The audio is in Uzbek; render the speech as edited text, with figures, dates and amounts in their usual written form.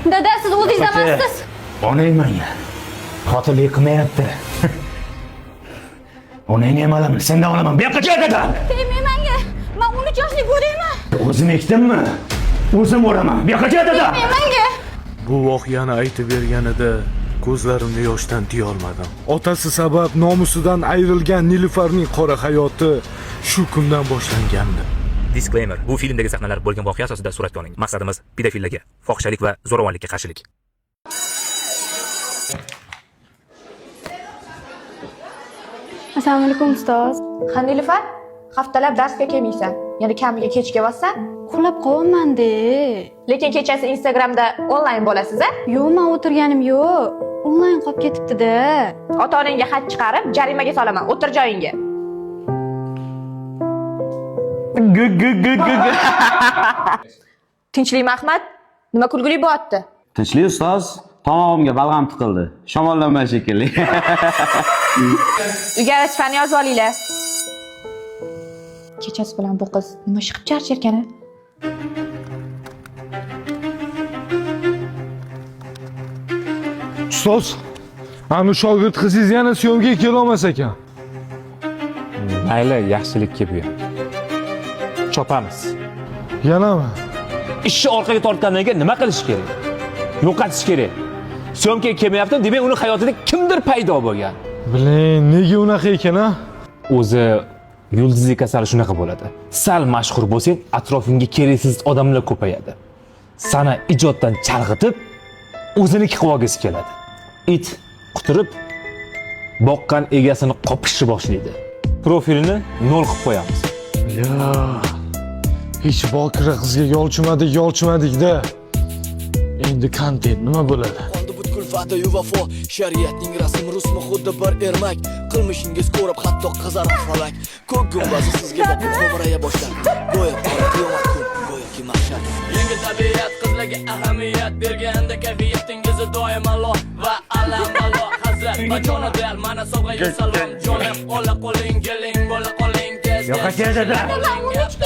Dada, siz o'zingiz emassiz. Onang menga qotillik qilmayapti. Onangni ham olaman, sendan olaman. Bu yoqqa kel dada. Tegmang menga. Men 13 yoshli bo'layman. O'zim ekdimmi? O'zim o'raman. Bu yoqqa kel dada. Tegmang menga. Bu voqeani aytib berganida ko'zlarimni yoshdan tiya olmadim. Otasi sabab nomusidan ayrilgan Nilufarning qora hayoti shu kundan boshlangandi. Disclaimer: bu filmdagi sahnalar bo'lgan voqea asosida suratga olingan. Maqsadimiz pedofillarga, fohishalik va zo'ravonlikka qarshilik. Assalomu alaykum ustoz. Nilufar, haftalab darsga kelmaysan. Yana kamiga kech kelyapsan. Uxlab qolman-da. Lekin kechasi Instagramda onlayn bo'lasiz-a? Yo'q, men o'tirganim yo'q. Onlayn qolib ketibdi-da. Ota-onangga xat chiqarib, jarimaga solaman. O'tir joyingga. Tinchlikmi Ahmad? Nima kulgili bo'lyapti? Tinchlik ustoz, tomog'imga balg'am tiqildi. Shamollanma shekilli. Uyga vazifani yozib olinglar. Kechasi bilan bu qiz nima shiqib charcharkan? Ustoz, ana shogird qizingiz yana syomkaga kela olmas ekan. Mayli, yaxshilikka bu. Chopamiz. Yanami? Ishni orqaga tortgandan keyin nima qilish kerak? Yo'qotish kerak. Syomkaga kelmayapti, demak uni hayotida kimdir paydo bo'lgan. Biling, nega unaqa ekan-a? O'zi yulduzlik kasali shunaqa bo'ladi. Sal mashhur bo'lsang, atrofingga keraksiz odamlar ko'payadi. Sana ijoddan chalg'itib, o'ziniki qilib olgisi keladi. It quturib, boqqan egasini qopishni boshlaydi. Profilini 0 qilib qo'yamiz. Ya. Hech bokira qizga yolchimadik-da. Endi kontent nima bo'ladi? Kulfati vafo, shariatning rasm rusmi xuddi bir ermak. Qilmishingiz ko'rib hatto qizarib falak. Ko'k gumbazi sizga boqib qo'vraya boshlar. Go'yo qiyomat kun, go'yoki mahshar. Yengil tabiat qizlarga ahamiyat berganda kayfiyatingiz doim Alloh va alam hazrat. Bajonadal mana sovg'a salom, jonim ola qoling, keling, bo'la qoling tez. Yo'qqa kel dada. Men 13